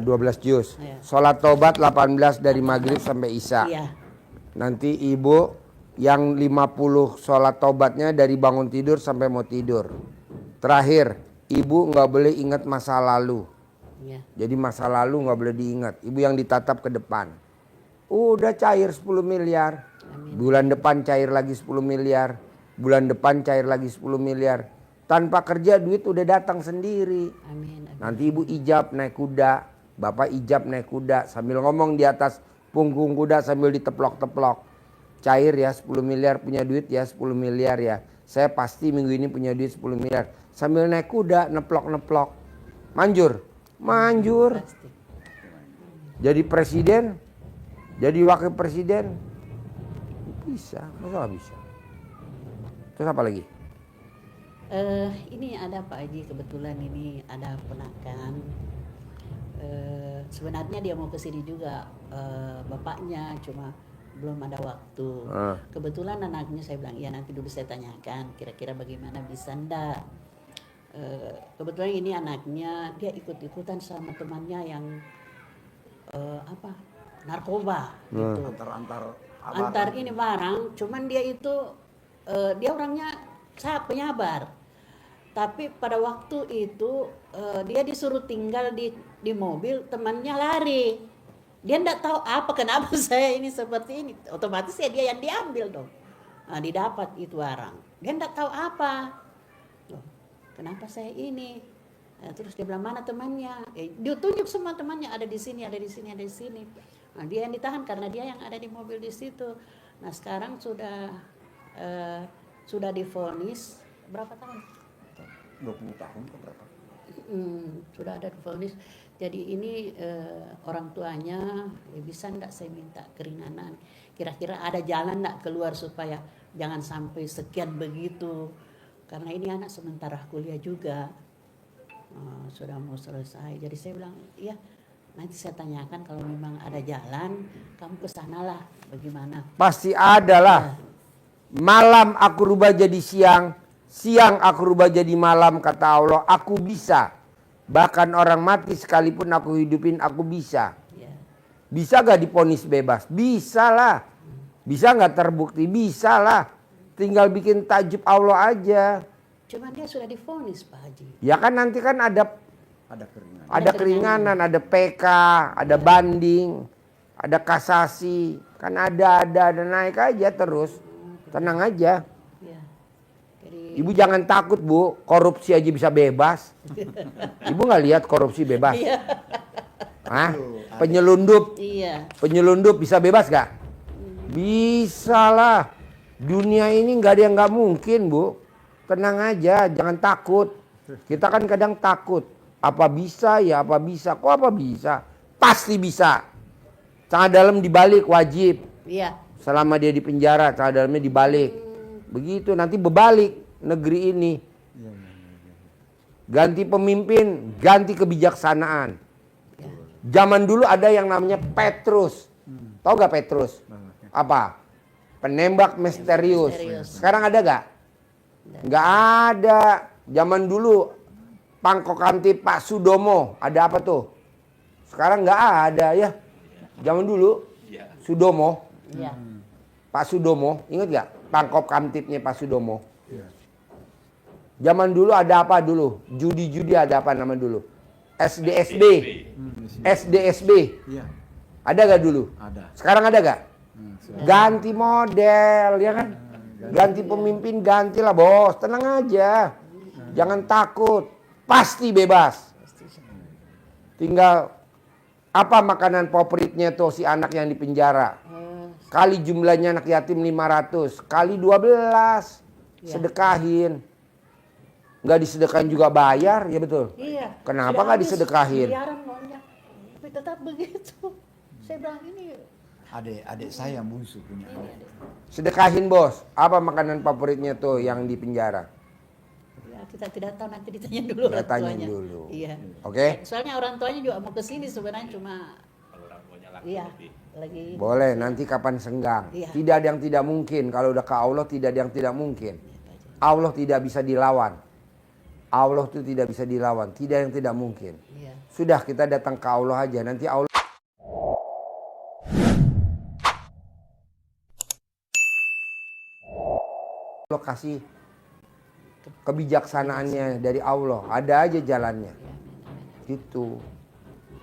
12 juz. Ya. Sholat tobat 18 dari maghrib sampai isya. Iya. Nanti ibu yang 50 sholat tobatnya dari bangun tidur sampai mau tidur. Terakhir, ibu nggak boleh ingat masa lalu. Iya. Jadi masa lalu nggak boleh diingat. Ibu yang ditatap ke depan. Udah cair 10 miliar. Amin. Bulan depan cair lagi 10 miliar. Bulan depan cair lagi 10 miliar. Tanpa kerja duit udah datang sendiri. Amin. Amin. Nanti ibu ijab naik kuda. Bapak ijab naik kuda. Sambil ngomong di atas punggung kuda sambil diteplok-teplok. Cair ya 10 miliar punya duit ya 10 miliar ya. Saya pasti minggu ini punya duit 10 miliar. Sambil naik kuda neplok-neplok. Manjur? Manjur. Pasti. Jadi presiden, jadi wakil presiden, bisa, masa nggak bisa? Terus apa lagi? Ini ada Pak Haji, kebetulan ini ada ponakan. Sebenarnya dia mau ke sini juga, bapaknya, cuma belum ada waktu. Kebetulan anaknya saya bilang, ya nanti dulu saya tanyakan, kira-kira bagaimana bisa ndak. Kebetulan ini anaknya dia ikut-ikutan sama temannya yang narkoba gitu. Antar ini barang, cuman dia itu dia orangnya penyabar. Tapi pada waktu itu dia disuruh tinggal di mobil, temannya lari. Dia enggak tahu kenapa saya ini seperti ini. Otomatis ya dia yang diambil dong. Nah, didapat itu barang. Dia enggak tahu apa. Loh, kenapa saya ini? Nah, terus dia bilang mana temannya? Dia tunjuk semua temannya ada di sini, ada di sini, ada di sini. Nah, dia yang ditahan karena dia yang ada di mobil di situ. Nah, sekarang sudah divonis berapa tahun? 20 tahun ke berapa? Sudah ada divonis. Jadi ini orang tuanya bisa enggak saya minta keringanan. Kira-kira ada jalan enggak keluar supaya jangan sampai sekian begitu. Karena ini anak sementara kuliah juga. Sudah mau selesai. Jadi saya bilang, iya nanti saya tanyakan kalau memang ada jalan, kamu kesanalah bagaimana. Pasti ada lah. Ya. Malam aku rubah jadi siang, siang aku rubah jadi malam, kata Allah. Aku bisa. Bahkan orang mati sekalipun aku hidupin, aku bisa. Ya. Bisa gak diponis bebas? Bisa lah. Bisa gak terbukti? Bisa lah. Tinggal bikin takjub Allah aja. Cuman dia sudah divonis Pak Haji. Ya kan nanti kan ada keringanan. ada keringanan, ada PK, ada banding, ada kasasi. Kan ada naik aja terus. Tenang aja. Ya. Jadi, Ibu jangan takut Bu, korupsi aja bisa bebas. Ibu nggak lihat korupsi bebas? iya. Hah? Penyelundup, Iya. penyelundup bisa bebas gak? Bisa lah. Dunia ini nggak ada yang nggak mungkin Bu. Tenang aja, jangan takut. Kita kan kadang takut. Apa bisa ya, apa bisa. Kok apa bisa? Pasti bisa. Celana dalam dibalik wajib. Iya. Selama dia di penjara, celana dalamnya dibalik. Begitu, nanti berbalik negeri ini. Ganti pemimpin, ganti kebijaksanaan. Ya. Zaman dulu ada yang namanya Petrus. Tahu gak Petrus? Apa? Penembak misterius. Sekarang ada gak? Gak ada. Zaman dulu pangkok kantip Pak Sudomo. Ada apa tuh? Sekarang gak ada ya. Zaman dulu Sudomo. Iya. Pak Sudomo, ingat gak? Pangkop kamtipnya Pak Sudomo. Zaman dulu ada apa dulu? Judi-judi ada apa nama dulu? SDSB. SDSB. Iya. Ada gak dulu? Ada. Sekarang ada gak? Ganti model, ya kan? Ganti pemimpin, gantilah bos. Tenang aja. Jangan takut. Pasti bebas. Tinggal apa makanan favoritnya tuh si anak yang di penjara? Kali jumlahnya anak yatim 500, kali 12, sedekahin. Nggak disedekahin juga bayar, ya betul? Iya. Kenapa Sudah nggak habis disedekahin? miliaran uangnya. Tapi tetap begitu. Saya bilang ini. Adik saya yang bungsu punya adik. Sedekahin bos. Apa makanan favoritnya tuh yang di penjara? Ya, kita tidak tahu, nanti ditanya dulu orang Tanya tuanya. dulu. Iya. Oke? Soalnya orang tuanya juga mau ke sini sebenarnya, cuma iya, lagi. Boleh, nanti kapan senggang. Iya. Tidak ada yang tidak mungkin. Kalau udah ke Allah tidak ada yang tidak mungkin. Allah tidak bisa dilawan. Allah itu tidak bisa dilawan, tidak yang tidak mungkin. Iya. Sudah kita datang ke Allah aja, nanti Allah kasih kebijaksanaannya dari Allah, ada aja jalannya. Gitu.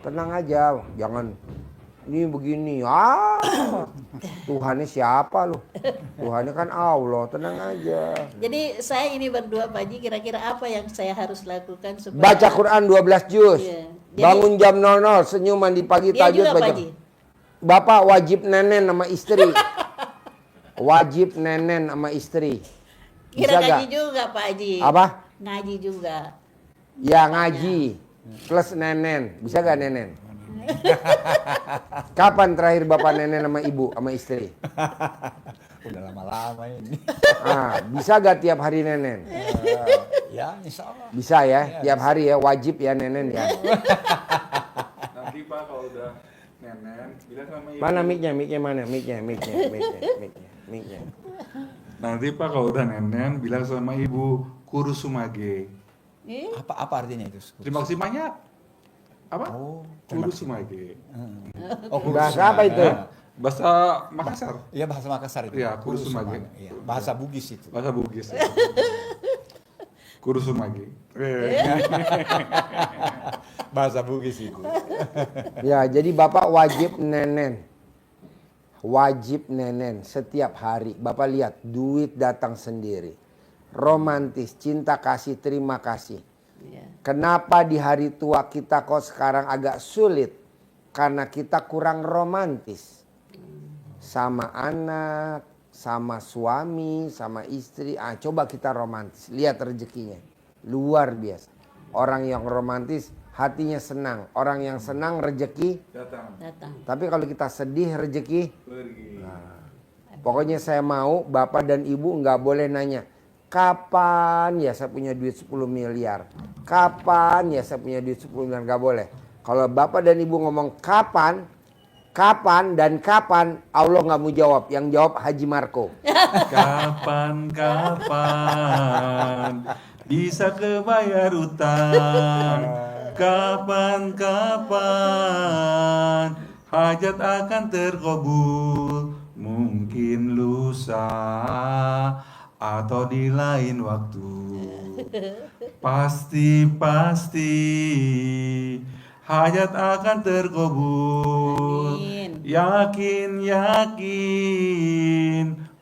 Tenang aja, jangan ini begini. Tuhannya siapa loh? Tuhannya kan Allah, tenang aja. Jadi saya ini berdua Pak Haji, kira-kira apa yang saya harus lakukan supaya Baca Quran 12 juz. Iya. Jadi- Bangun jam 00, senyum mandi pagi, dia tahajud juga Pak baca. Haji? Bapak wajib nenen sama istri. Wajib nenen sama istri. Kira Bisa ngaji gak? juga Pak Haji. Apa? Ngaji juga. Ya ngaji plus nenen. Bisa gak nenen? Kapan terakhir bapak nenen sama ibu sama istri? Udah lama-lama ini. Bisa gak tiap hari nenen? Ya, insya Allah. Bisa ya, tiap hari ya, wajib ya nenen ya. Nanti Pak kalau udah nenen bilang sama ibu. Mana mic-nya? Mic-nya mana? Mic-nya. Nanti Pak kalau udah nenen bilang sama ibu kurusumage. Apa artinya itu? Terima kasih banyak. Apa? Oh, terima kasih. Kurusumage. Oh, Bahasa apa itu? Bahasa Makassar. Iya, bahasa Makassar itu. Iya, Kurusumage. Iya, bahasa Bugis itu. Bahasa Bugis. Kurusumage. Bahasa Bugis itu. Ya, jadi bapak wajib nenen. Wajib nenen setiap hari. Bapak lihat, duit datang sendiri. Romantis, cinta kasih, terima kasih. Iya. Kenapa di hari tua kita kok sekarang agak sulit? Karena kita kurang romantis. Sama anak, sama suami, sama istri. Coba kita romantis. Lihat rezekinya. Luar biasa. Orang yang romantis hatinya senang. Orang yang senang rezeki. Datang. Tapi kalau kita sedih rezeki. Pergi. Pokoknya saya mau bapak dan ibu nggak boleh nanya. Kapan ya saya punya duit 10 miliar? Kapan ya saya punya duit 10 miliar? Nggak boleh. Kalau bapak dan ibu ngomong kapan, dan kapan, Allah nggak mau jawab. Yang jawab Haji Marco. Kapan bisa kebayar utang? Kapan hajat akan terkabul? Mungkin lusa atau di lain waktu. Pasti hajat akan terkabul. Amin. Yakin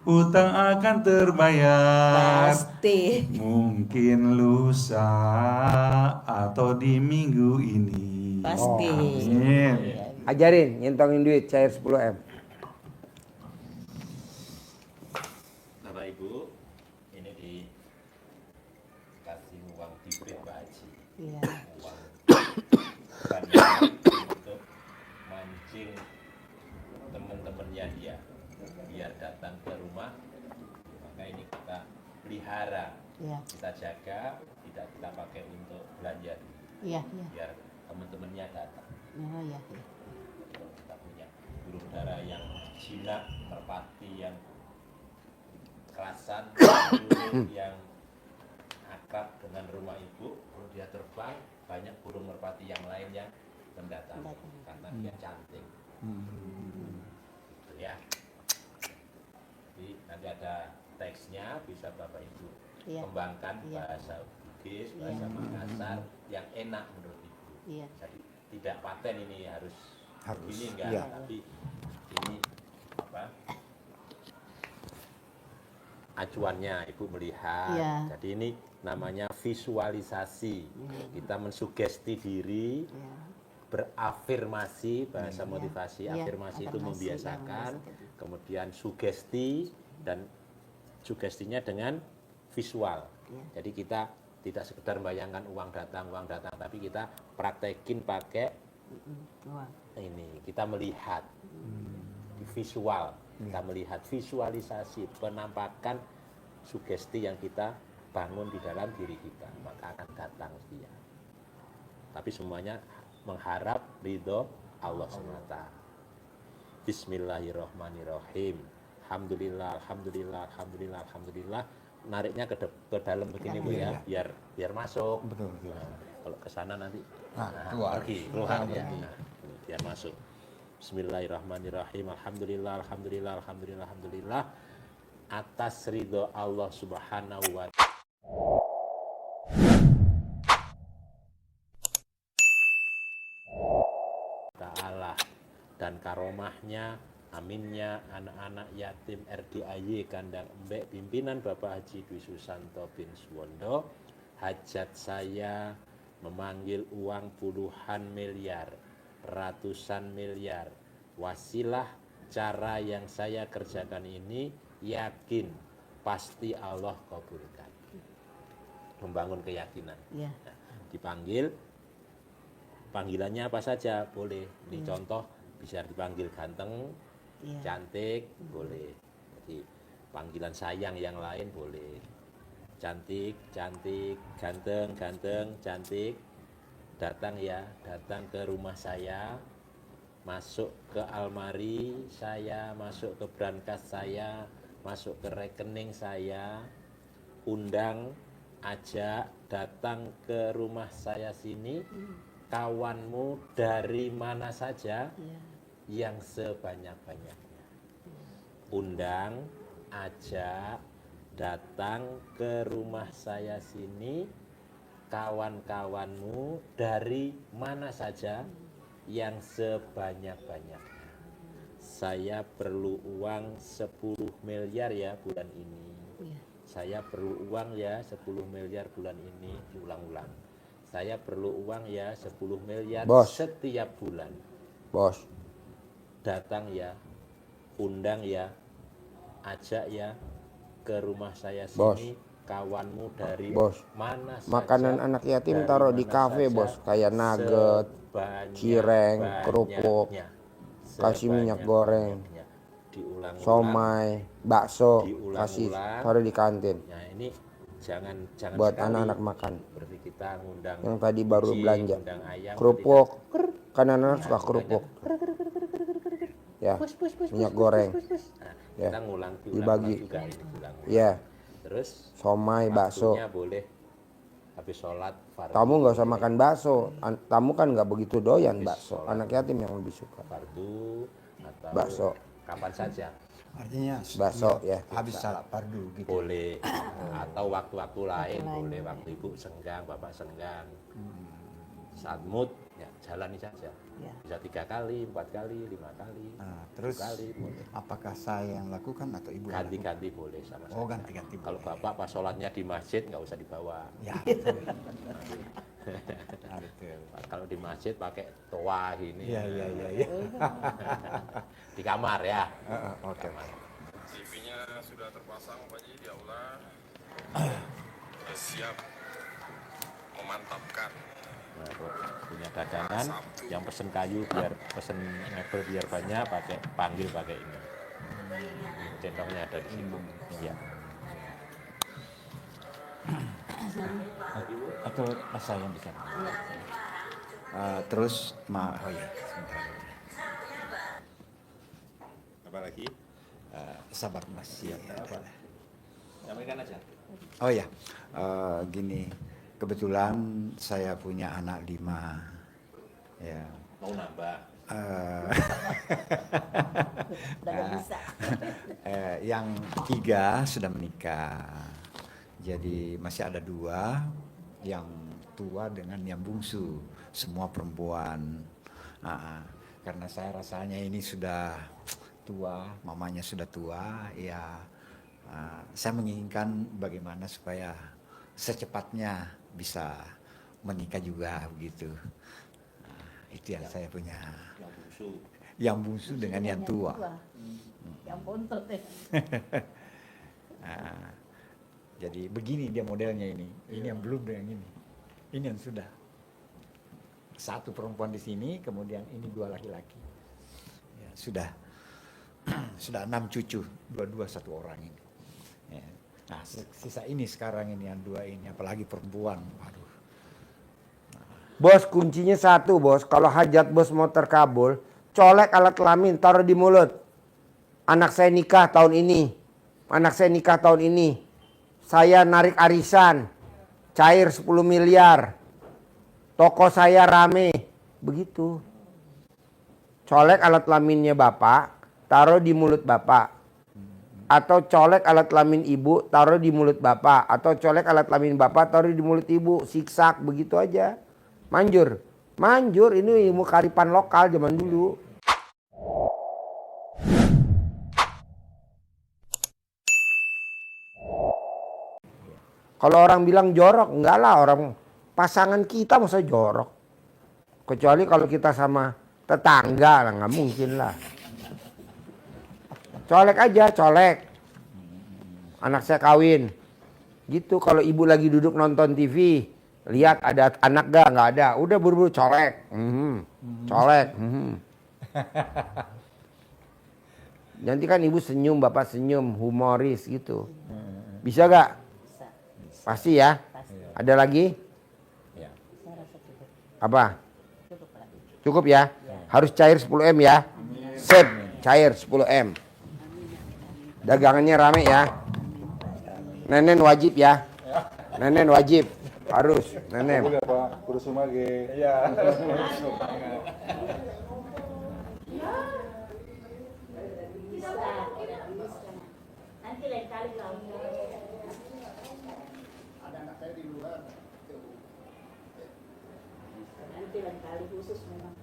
hutang akan terbayar. Pasti. Mungkin lusa atau di minggu ini. Pasti. Amin. Ajarin nyentongin duit cair 10 M. Bapak Ibu, ini dikasih uang diberi Pak Haji. Iya. Uang bukan untuk mancing teman-temannya dia biar datang ke rumah. Maka ini kita pelihara, Iya. kita jaga, tidak kita pakai untuk belanja, Iya, iya. biar teman-temannya datang. Oh, iya, iya. Kita punya burung dara yang jinak, merpati yang kerasan, burung yang akrab dengan rumah ibu. Kalau dia terbang, banyak burung merpati yang lain yang mendatangi karena dia cantik. Gitu ya. Jadi nanti ada teksnya, bisa Bapak Ibu Iya. kembangkan Iya. bahasa Bugis, bahasa Makassar yang enak menurut Ibu. Iya. Jadi tidak paten ini harus ini enggak, iya. tapi ini apa? Acuannya Ibu melihat. Iya. Jadi ini namanya visualisasi. Kita mensugesti diri, Iya. berafirmasi, bahasa motivasi. Iya, Afirmasi itu afirmasi, membiasakan, ya, membiasakan. kemudian sugesti, dan sugestinya dengan visual. Iya. Jadi kita tidak sekedar membayangkan uang datang, tapi kita praktekin pakai Wah. ini. Kita melihat visual, kita melihat visualisasi, penampakan sugesti yang kita bangun di dalam diri kita, maka akan datang dia. Tapi semuanya mengharap ridho Allah SWT. Bismillahirrahmanirrahim. Alhamdulillah, alhamdulillah, alhamdulillah, alhamdulillah. nariknya ke dalam begini Bu ya, biar masuk. Betul. Nah, kalau ke sana nanti Keluar. keluar ya. Nah, ini biar masuk. Bismillahirrahmanirrahim. Alhamdulillah. Atas ridho Allah Subhanahu wa Ta'ala dan karomahnya, aminnya anak-anak yatim RDAY Kandang Embek pimpinan Bapak Haji Dwi Susanto bin Suwondo, hajat saya memanggil uang puluhan miliar, ratusan miliar. Wasilah cara yang saya kerjakan ini yakin pasti Allah kabulkan. Membangun keyakinan. Ya. Nah, dipanggil, panggilannya apa saja boleh. Ini contoh bisa dipanggil ganteng, Iya. cantik, boleh. Jadi panggilan sayang yang lain boleh. Cantik, ganteng, cantik. Datang ke rumah saya, masuk ke almari saya, masuk ke brankas saya, masuk ke rekening saya, undang, ajak, datang ke rumah saya sini, kawanmu dari mana saja Iya. yang sebanyak-banyaknya. Undang, ajak, datang ke rumah saya sini, kawan-kawanmu dari mana saja yang sebanyak-banyaknya. Saya perlu uang 10 miliar ya bulan ini. Iya. Saya perlu uang ya 10 miliar bulan ini. Diulang-ulang. Saya perlu uang ya 10 miliar Bos. setiap bulan. Bos, Datang ya, undang ya, ajak ya ke rumah saya Bos. sini, kawanmu dari Bos. mana saja. Makanan anak yatim dari taruh di mana kafe, saja, Bos. Kayak nugget, cireng, kerupuk, kasih minyak goreng, sebanyak-banyaknya. Diulang-ulang. somai, bakso, Diulang-ulang. kasih taruh di kantin Nah ini jangan buat sekali. anak-anak makan. Berarti kita ngundang Yang tadi baru kucing, belanja. ngundang ayam, Kerupuk, kan anak-anak suka kerupuk. Ya, minyak goreng. Nah, Ya, kita ngulang dibagi. juga ini ulang. Ya, Terus somai, bakso. waktunya boleh habis sholat fardu. Tamu nggak usah makan bakso. Tamu kan nggak begitu doyan bakso. Anak yatim yang lebih suka. Fardu atau Bakso. kapan saja Artinya Bakso, ya. habis salat fardu gitu. boleh, atau waktu-waktu lain boleh, waktu ibu senggang, bapak senggang, saat mood ya jalani saja. Ya. Bisa 3 kali, 4 kali, 5 kali, Nah, terus 10 kali boleh. apakah saya yang lakukan atau ibu yang lakukan? Ganti-ganti boleh sama Oh, saja. ganti-ganti Kalau boleh. bapak pas sholatnya di masjid nggak usah dibawa. Ya, betul. Nah, betul. Kalau di masjid pakai toa gini. Iya. Di kamar ya. Oke. TV-nya sudah terpasang Pak Ji di aula. Sudah siap memantapkan. Nah, punya dagangan yang pesen kayu biar pesen mebel biar banyak panggil pakai ini. Centongnya ada di situ. Ya. Atau saya yang bisa. Terus oh ya, sebentar. Apa lagi? Sabar Mas. Ya, Sampaikan aja. Oh ya, gini, kebetulan saya punya anak 5. Ya. Mau nambah. Udah bisa. Yang 3 sudah menikah. Jadi masih ada 2, yang tua dengan yang bungsu, semua perempuan. Karena saya rasanya ini sudah tua, mamanya sudah tua, ya saya menginginkan bagaimana supaya secepatnya bisa menikah juga begitu. Itu yang saya punya. Yang bungsu. Yang bungsu dengan yang tua. Yang bontot deh. Jadi begini dia modelnya ini. Ini yang belum dengan ini. Ini yang sudah. 1 perempuan di sini, kemudian ini 2 laki-laki. Ya, sudah 6 cucu, 2 1 orang ini. Ya. Nah, sisa ini sekarang ini yang 2 ini, apalagi perempuan. Waduh. Bos, kuncinya 1, Bos. Kalau hajat Bos mau terkabul, colek alat kelamin, taruh di mulut. Anak saya nikah tahun ini. saya narik arisan, cair 10 miliar. Toko saya rame. Begitu. Colek alat kelaminnya bapak, taruh di mulut bapak. Atau colek alat kelamin ibu, taruh di mulut bapak. Atau colek alat kelamin bapak, taruh di mulut ibu. Siksak, begitu aja. Manjur. Manjur, ini ilmu kearifan lokal zaman dulu. Kalau orang bilang jorok, enggak lah, orang pasangan kita masa jorok. Kecuali kalau kita sama tetangga lah, nggak mungkin lah. Colek aja, colek. Anak saya kawin. Gitu, kalau ibu lagi duduk nonton TV, lihat ada anak gak? Nggak ada. Udah buru-buru colek. Colek. Nanti kan ibu senyum, bapak senyum, humoris gitu. Bisa gak? Pasti ya. Ada lagi? Ya. Apa? Cukup ya? Harus cair 10M ya. Sip, cair 10M. Dagangannya rame ya. Nenen wajib ya. Nenen wajib. Harus, nenen. Boleh Pak, Guru Sumage. Iya. Nanti lain kali kamu. Nanti lain kali khusus memang.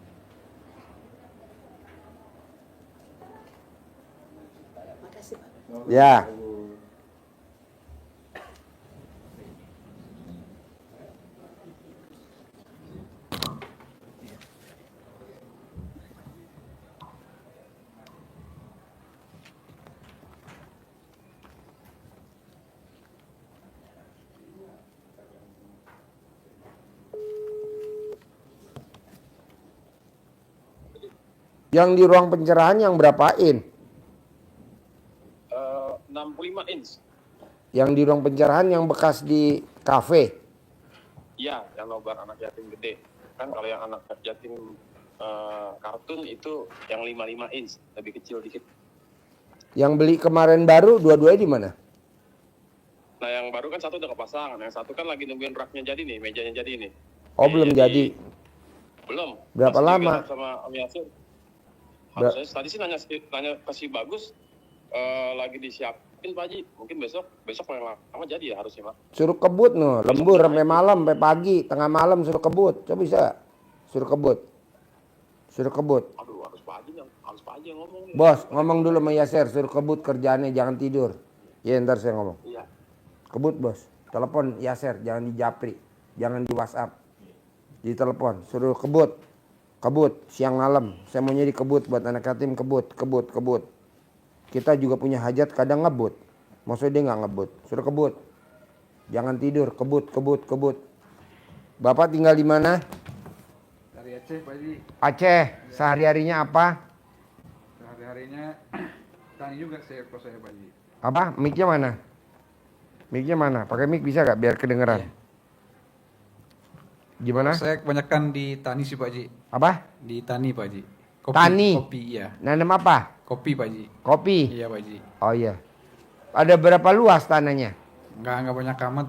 Makasih Pak. Ya. Yang di ruang pencerahan yang berapa in? 65 inch. Yang di ruang pencerahan yang bekas di kafe. Iya, yang nobar anak yatim gede. Kan kalau yang anak yatim kartun itu yang 55 inch, lebih kecil dikit. Yang beli kemarin baru dua-duanya di mana? Nah yang baru kan satu udah kepasangan, yang satu kan lagi nungguin raknya jadi nih, mejanya jadi nih. Oh, belum jadi. Belum. Berapa Masih lama? digarap sama Om Yasir. Harusnya tadi sih nanya ke si Bagus, lagi disiapin Pak Haji. Mungkin besok paling lama jadi ya harusnya Pak. Suruh kebut no, lembur sampai malam, sampai pagi, tengah malam suruh kebut. Coba bisa? Suruh kebut. Suruh kebut. Aduh harus Pak Haji yang ngomong nih. Bos, ngomong dulu sama Yaser, suruh kebut kerjaannya, jangan tidur. Ya ntar saya ngomong. Iya. Kebut bos, telepon Yaser, jangan di japri, jangan di WhatsApp. Di telepon, suruh kebut. Kebut, siang malam, saya mau nyari kebut buat anak yatim, kebut. Kita juga punya hajat kadang ngebut. Maksudnya dia nggak ngebut, suruh kebut. Jangan tidur, kebut. Bapak tinggal di mana? Dari Aceh Pak Haji. Aceh, sehari-harinya apa? Sehari-harinya tani juga saya kos saya Pak Haji. Apa? Mic-nya mana? Mic-nya mana? Pakai mic bisa gak biar kedengeran? Gimana? Saya kebanyakan di tani sih Pak Haji. Apa? Di tani Pak Haji. Kopi, Tani? Kopi iya. Nanam apa? Kopi Pak Haji. Kopi? Iya Pak Haji. Oh iya. Ada berapa luas tanahnya? Enggak banyak amat.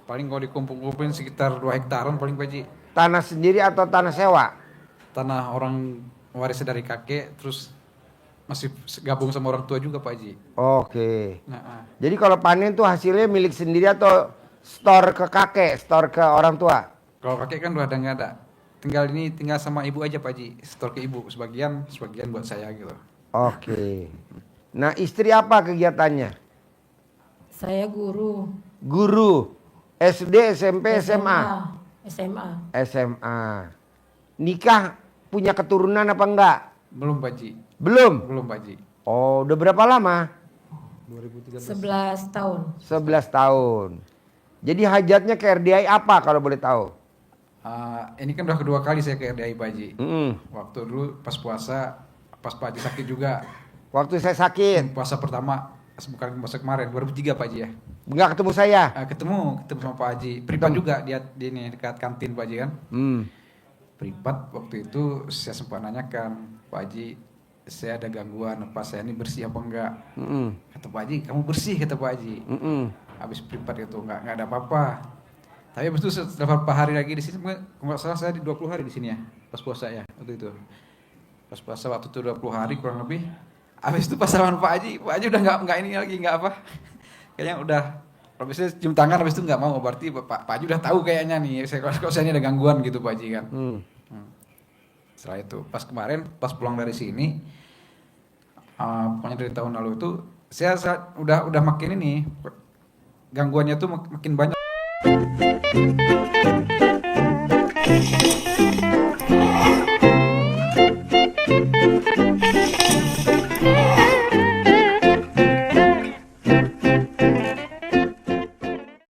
Paling kalau dikumpul-kumpulin sekitar 2 hektaran paling Pak Haji. Tanah sendiri atau tanah sewa? Tanah orang waris dari kakek terus masih gabung sama orang tua juga Pak Haji. Oke. Nah, Jadi kalau panen tuh hasilnya milik sendiri atau store ke kakek, store ke orang tua? kalau kakek kan udah ada nggak ada. Tinggal sama ibu aja Pak Haji. Setor ke ibu sebagian buat saya gitu. Oke. Nah istri apa kegiatannya? Saya guru Guru. SD, SMP, SMA? SMA. SMA. Nikah punya keturunan apa enggak? Belum Pak Haji. Belum? Pak Haji. Oh udah berapa lama? 11 tahun. 11 tahun. Jadi hajatnya ke RDI apa kalau boleh tahu? Ini kan udah kedua kali saya ke RDI Pak Haji. Mm-mm. Waktu dulu pas puasa, pas Pak Haji sakit juga. Waktu saya sakit, Puasa pertama, bukan puasa kemarin, 2003 Pak Haji ya. nggak ketemu saya. Ketemu sama Pak Haji. Privat juga dia di ini dekat kantin Pak Haji kan. Privat waktu itu saya sempat nanyakan, Pak Haji, saya ada gangguan apa saya ini bersih apa enggak? Kata Pak Haji, kamu bersih kata Pak Haji. habis privat itu nggak ada apa-apa. Tapi habis itu setelah beberapa hari lagi di sini, nggak salah saya di 20 hari di sini ya, pas puasa ya waktu itu. Pas puasa waktu itu 20 hari kurang lebih. Habis itu pas sama Pak Haji udah nggak ini lagi, nggak apa. Kayaknya udah, habis itu cium tangan, habis itu nggak mau, berarti Pak Haji udah tahu kayaknya nih, kalau saya ini ada gangguan gitu Pak Haji kan. Setelah itu, pas kemarin, pas pulang dari sini, pokoknya dari tahun lalu itu, saya udah makin ini, gangguannya tuh makin banyak.